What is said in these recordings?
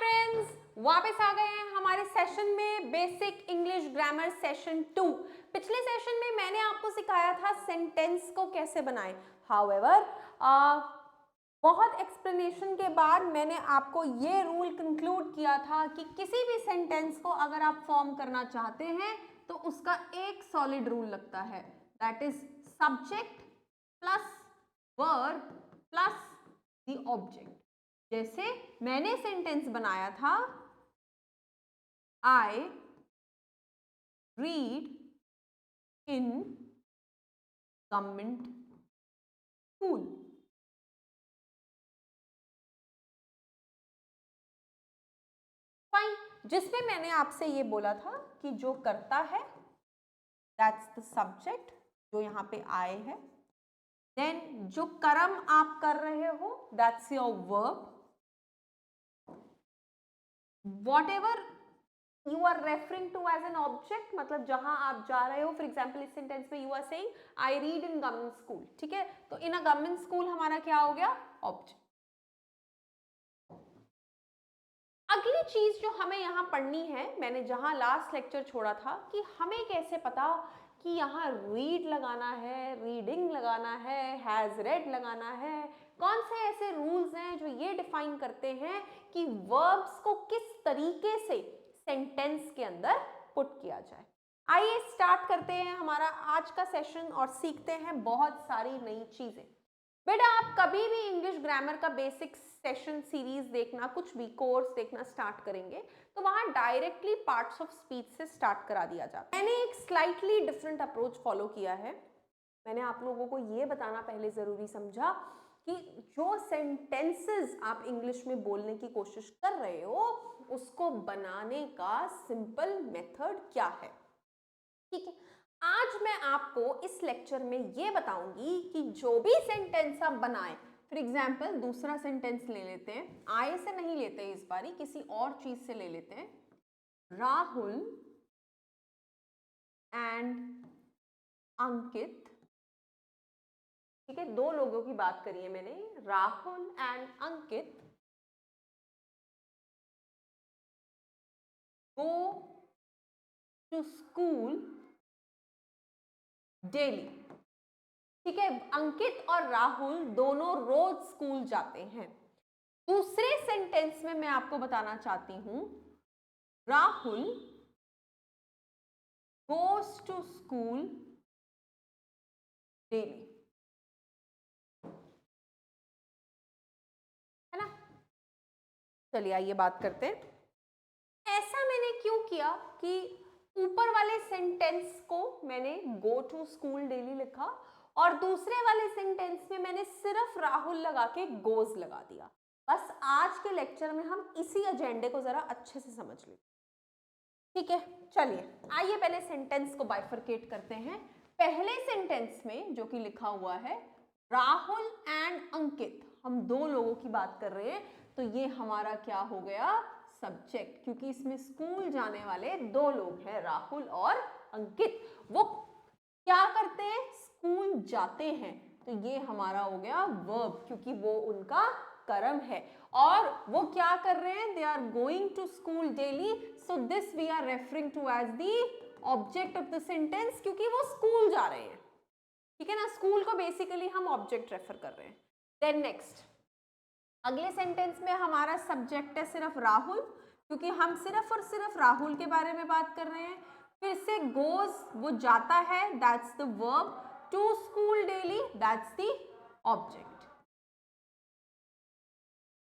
Friends, वापस आ गए हैं हमारे सेशन में बेसिक इंग्लिश ग्रामर सेशन 2। पिछले सेशन में मैंने आपको सिखाया था सेंटेंस को कैसे बनाएं। हाउएवर बहुत एक्सप्लेनेशन के बाद मैंने आपको ये रूल कंक्लूड किया था कि किसी भी सेंटेंस को अगर आप फॉर्म करना चाहते हैं तो उसका एक सॉलिड रूल लगता है, that is subject plus verb plus the object. जैसे मैंने सेंटेंस बनाया था, आई read in government school. Fine, जिसमें मैंने आपसे ये बोला था कि जो करता है दैट्स द सब्जेक्ट, जो यहाँ पे आए है। देन जो कर्म आप कर रहे हो that's your verb. Whatever you are referring to as an object, मतलब जहां आप जा रहे हो, फॉर एग्जाम्पल इस सेंटेंस में you are saying I read in government school, ठीक है, तो इन अ गवर्नमेंट स्कूल हमारा क्या हो गया, ऑब्जेक्ट। अगली चीज जो हमें यहाँ पढ़नी है, मैंने जहां लास्ट लेक्चर छोड़ा था कि हमें कैसे पता कि यहाँ रीड लगाना है, रीडिंग लगाना है, हैज रेड लगाना है, कौन से ऐसे रूल्स हैं जो ये डिफाइन करते हैं कि वर्ब्स को किस तरीके से सेंटेंस के अंदर पुट किया जाए। आइए स्टार्ट करते हैं हमारा आज का सेशन और सीखते हैं बहुत सारी नई चीजें। बेटा आप कभी भी इंग्लिश ग्रामर का बेसिक सेशन सीरीज देखना, कुछ भी कोर्स देखना स्टार्ट करेंगे तो वहां डायरेक्टली पार्ट्स ऑफ स्पीच से स्टार्ट करा दिया जाता है। मैंने एक स्लाइटली डिफरेंट अप्रोच फॉलो किया है। मैंने आप लोगों को ये बताना पहले जरूरी समझा कि जो सेंटेंसेस आप इंग्लिश में बोलने की कोशिश कर रहे हो उसको बनाने का सिंपल मेथड क्या है। ठीक है, आज मैं आपको इस लेक्चर में ये बताऊंगी कि जो भी सेंटेंस आप बनाएं, फॉर एग्जाम्पल दूसरा सेंटेंस ले लेते हैं, आई से नहीं लेते इस बारी, किसी और चीज से ले लेते हैं। राहुल एंड अंकित, ठीक है, दो लोगों की बात करी है मैंने, Rahul and Ankit go to school daily. ठीक है, अंकित और राहुल दोनों रोज स्कूल जाते हैं। दूसरे सेंटेंस में मैं आपको बताना चाहती हूं, Rahul goes to school daily, है ना। चलिए आइए बात करते हैं। ऐसा मैंने क्यों किया कि ऊपर वाले सेंटेंस को मैंने गो टू स्कूल डेली लिखा और दूसरे वाले सेंटेंस में मैंने सिर्फ राहुल लगा के गोज लगा दिया। बस आज के लेक्चर में हम इसी एजेंडे को जरा अच्छे से समझ लें। ठीक है, चलिए आइए पहले सेंटेंस को बाइफरकेट करते हैं। पहले सेंटेंस में जो कि लिखा हुआ है राहुल एंड अंकित, हम दो लोगों की बात कर रहे हैं, तो ये हमारा क्या हो गया, सब्जेक्ट, क्योंकि इसमें स्कूल जाने वाले दो लोग हैं, राहुल और अंकित। वो क्या करते हैं, स्कूल जाते हैं, तो ये हमारा हो गया वर्ब, क्योंकि वो उनका कर्म है। और वो क्या कर रहे हैं, they are going to school daily, so this we are referring to as the object of the sentence, क्योंकि वो स्कूल जा रहे हैं। ठीक है ना, स्कूल को बेसिकली हम ऑब्जेक्ट रेफर कर रहे हैं। देन नेक्स्ट, अगले सेंटेंस में हमारा सब्जेक्ट है सिर्फ राहुल, क्योंकि हम सिर्फ और सिर्फ राहुल के बारे में बात कर रहे हैं। फिर से गोज, वो जाता है, that's the verb, to school daily, that's the object.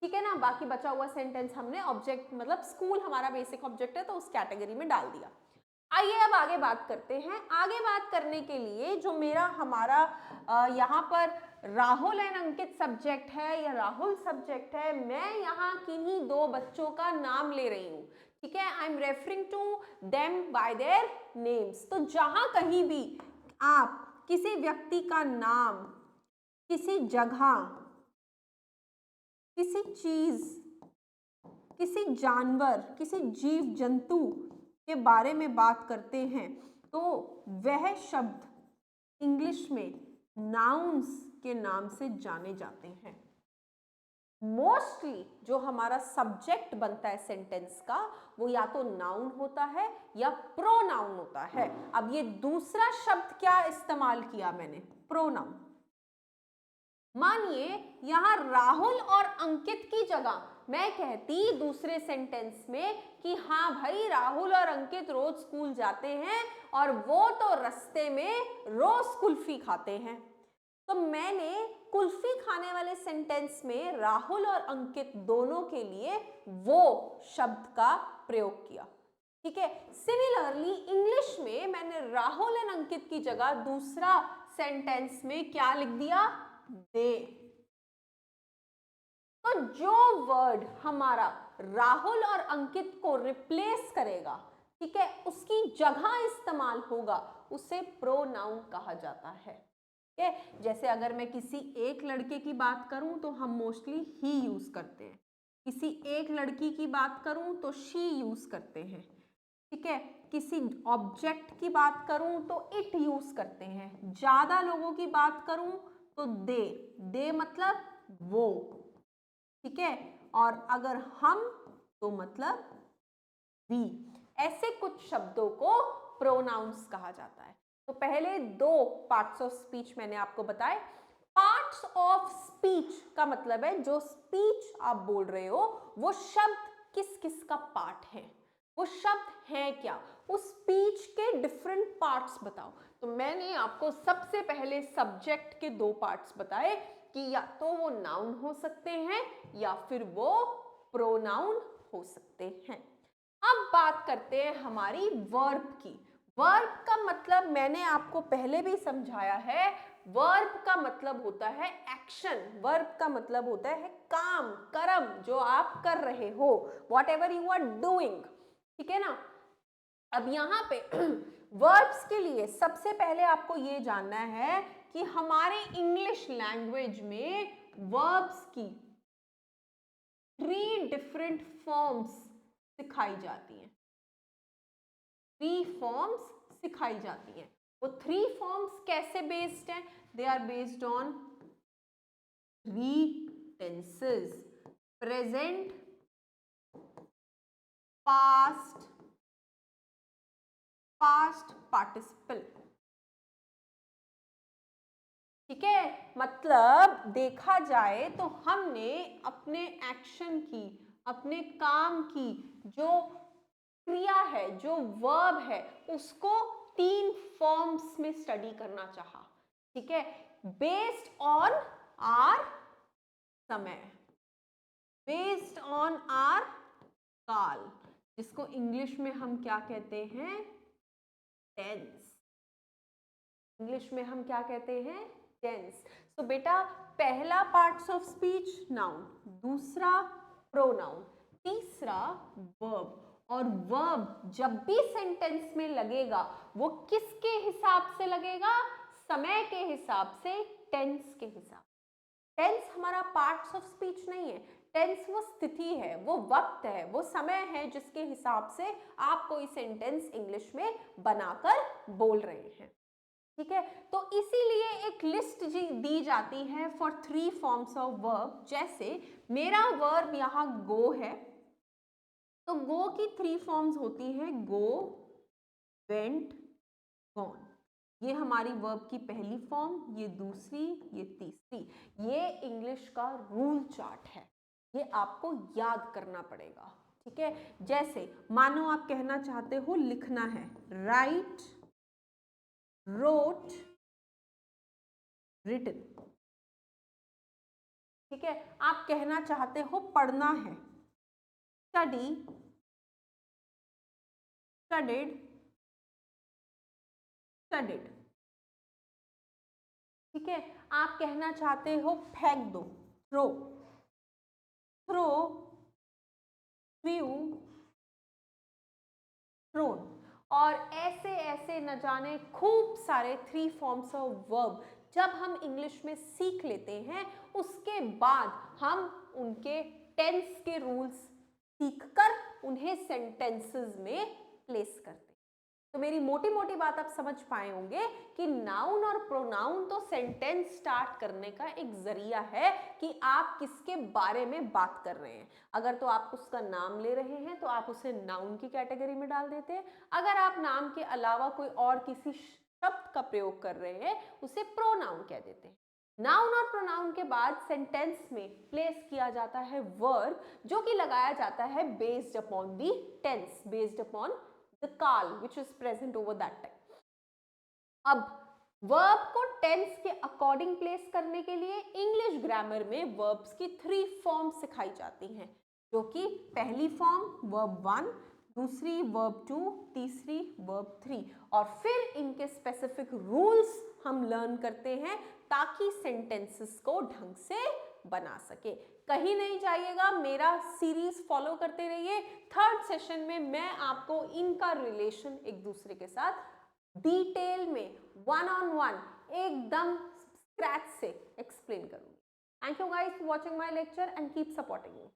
ठीक है ना, बाकी बचा हुआ सेंटेंस हमने ऑब्जेक्ट मतलब स्कूल हमारा बेसिक ऑब्जेक्ट है तो उस कैटेगरी में डाल दिया। आइए अब आगे बात करते हैं। आगे बात करने के लिए जो मेरा हमारा यहाँ पर राहुल एंड अंकित सब्जेक्ट है या राहुल सब्जेक्ट है, मैं यहाँ किन्हीं दो बच्चों का नाम ले रही हूँ। ठीक है, I am referring to them by their names. तो जहां कहीं भी आप किसी व्यक्ति का नाम, किसी जगह, किसी चीज, किसी जानवर, किसी जीव जंतु के बारे में बात करते हैं तो वह शब्द इंग्लिश में नाउन्स के नाम से जाने जाते हैं। मोस्टली जो हमारा सब्जेक्ट बनता है सेंटेंस का वो या तो नाउन होता है या प्रोनाउन होता है। अब ये दूसरा शब्द क्या इस्तेमाल किया मैंने, प्रोनाउन। मानिए यहां राहुल और अंकित की जगह मैं कहती दूसरे सेंटेंस में कि हाँ भाई राहुल और अंकित रोज स्कूल जाते हैं और वो तो रास्ते में रोज कुल्फी खाते हैं। तो मैंने कुल्फी खाने वाले सेंटेंस में राहुल और अंकित दोनों के लिए वो शब्द का प्रयोग किया। ठीक है, सिमिलरली इंग्लिश में मैंने राहुल और अंकित की जगह दूसरा सेंटेंस में क्या लिख दिया, दे। तो जो वर्ड हमारा राहुल और अंकित को रिप्लेस करेगा, ठीक है, उसकी जगह इस्तेमाल होगा, उसे प्रोनाउन कहा जाता है। ठीक है, जैसे अगर मैं किसी एक लड़के की बात करूं तो हम मोस्टली ही यूज करते हैं, किसी एक लड़की की बात करूं तो शी यूज करते हैं। ठीक है, किसी ऑब्जेक्ट की बात करूं तो इट यूज करते हैं, ज्यादा लोगों की बात करूं तो दे मतलब वो। ठीक है, और अगर हम तो मतलब वी। ऐसे कुछ शब्दों को प्रोनाउंस कहा जाता है। तो पहले दो पार्ट्स ऑफ स्पीच मैंने आपको बताए। पार्ट्स ऑफ स्पीच का मतलब है जो स्पीच आप बोल रहे हो वो शब्द किस किस का पार्ट है, वो शब्द है क्या, उस स्पीच के डिफरेंट पार्ट्स बताओ। तो मैंने आपको सबसे पहले सब्जेक्ट के दो पार्ट्स बताए कि या तो वो नाउन हो सकते हैं या फिर वो प्रोनाउन हो सकते हैं। अब बात करते हैं हमारी वर्ब की। वर्ब का मतलब मैंने आपको पहले भी समझाया है, वर्ब का मतलब होता है एक्शन, वर्ब का मतलब होता है काम, कर्म जो आप कर रहे हो, whatever you are doing. ठीक है ना। अब यहां पे वर्ब्स के लिए सबसे पहले आपको ये जानना है कि हमारे इंग्लिश लैंग्वेज में वर्ब्स की 3 डिफरेंट फॉर्म्स सिखाई जाती हैं, 3 फॉर्म्स सिखाई जाती हैं। वो 3 फॉर्म्स कैसे बेस्ड हैं, they are based on 3 tenses, present, past, past participle. ठीक है, मतलब देखा जाए तो हमने अपने एक्शन की, अपने काम की जो क्रिया है, जो वर्ब है, उसको 3 फॉर्म्स में स्टडी करना चाहा। ठीक है, बेस्ड ऑन आर समय, बेस्ड ऑन आर काल, जिसको इंग्लिश में हम क्या कहते हैं, टेंस। इंग्लिश में हम क्या कहते हैं, टेंस। तो बेटा पहला पार्ट्स ऑफ स्पीच नाउन, दूसरा प्रोनाउन, तीसरा वर्ब। और वर्ब जब भी सेंटेंस में लगेगा वो किसके हिसाब से लगेगा, समय के हिसाब से, टेंस के हिसाब। टेंस हमारा पार्ट्स ऑफ स्पीच नहीं है, टेंस वो स्थिति है, वो वक्त है, वो समय है जिसके हिसाब से आप कोई सेंटेंस इंग्लिश में बनाकर बोल रहे हैं। ठीक है, तो इसीलिए एक लिस्ट दी जाती है फॉर 3 फॉर्म्स ऑफ वर्ब। जैसे मेरा वर्ब यहां गो है, तो गो की 3 फॉर्म्स होती है, गो, वेंट, गॉन। ये हमारी वर्ब की पहली फॉर्म, ये दूसरी, ये तीसरी। ये इंग्लिश का रूल चार्ट है, ये आपको याद करना पड़ेगा। ठीक है, जैसे मानो आप कहना चाहते हो लिखना है, राइट, रोट, रिटन। ठीक है, आप कहना चाहते हो पढ़ना है, स्टडी, स्टडीड, स्टडीड। ठीक है, आप कहना चाहते हो फेंक दो, थ्रो, थ्रो, थ्रू, थ्रोन। और ऐसे ऐसे न जाने खूब सारे 3 फॉर्म्स ऑफ वर्ब जब हम इंग्लिश में सीख लेते हैं, उसके बाद हम उनके टेंस के रूल्स सीखकर उन्हें सेंटेंसेस में प्लेस करते हैं। तो मेरी मोटी मोटी बात आप समझ पाए होंगे कि नाउन और प्रोनाउन तो सेंटेंस स्टार्ट करने का एक जरिया है कि आप किसके बारे में बात कर रहे हैं। अगर तो आप उसका नाम ले रहे हैं तो आप उसे नाउन की कैटेगरी में डाल देते हैं। अगर आप नाम के अलावा कोई और किसी शब्द का प्रयोग कर रहे हैं उसे प्रोनाउन कह देते हैं। नाउन और प्रोनाउन के बाद सेंटेंस में प्लेस किया जाता है वर्ब, जो कि लगाया जाता है based upon the tense, based upon the काल which is present over that time। अब वर्ब को टेंस के अकॉर्डिंग प्लेस करने के लिए इंग्लिश ग्रामर में वर्ब्स की 3 फॉर्म सिखाई जाती हैं, जो कि पहली फॉर्म वर्ब 1, दूसरी वर्ब 2, तीसरी वर्ब 3, और फिर इनके स्पेसिफिक रूल्स हम लर्न करते हैं ताकि सेंटेंसेस को ढंग से बना सके। कहीं नहीं जाइएगा, मेरा सीरीज फॉलो करते रहिए। थर्ड सेशन में मैं आपको इनका रिलेशन एक दूसरे के साथ डिटेल में वन ऑन वन एकदम स्क्रैच से एक्सप्लेन करूंगी। Thank you guys for watching my lecture and keep supporting me.